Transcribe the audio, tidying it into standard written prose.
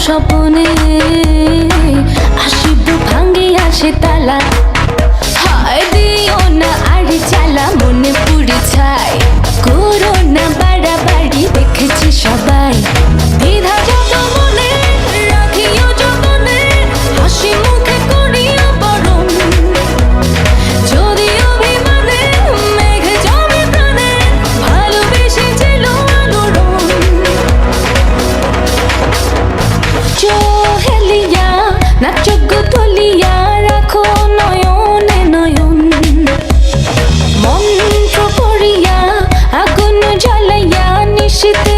স্বপনে আসিব ভাঙ্গি আসে তালা হায় দিও না আড়ি চালা মনে পুড়ে ছাই করো না বাড়াবাড়ি দেখেছি সবাই দ্বিধা যত মনে রাখিও যতনে হাসি মুখে করিও বরণ যদি অভিমানে মেঘ জমে প্রাণে ভালোবেসেছিল আলোড়ন চোহেলিয়া না চোখ তুলিয়া রাখো নয়নে নয়ন মন্ত্র পড়িয়া আগুন জ্বালাইয়া নিশীথে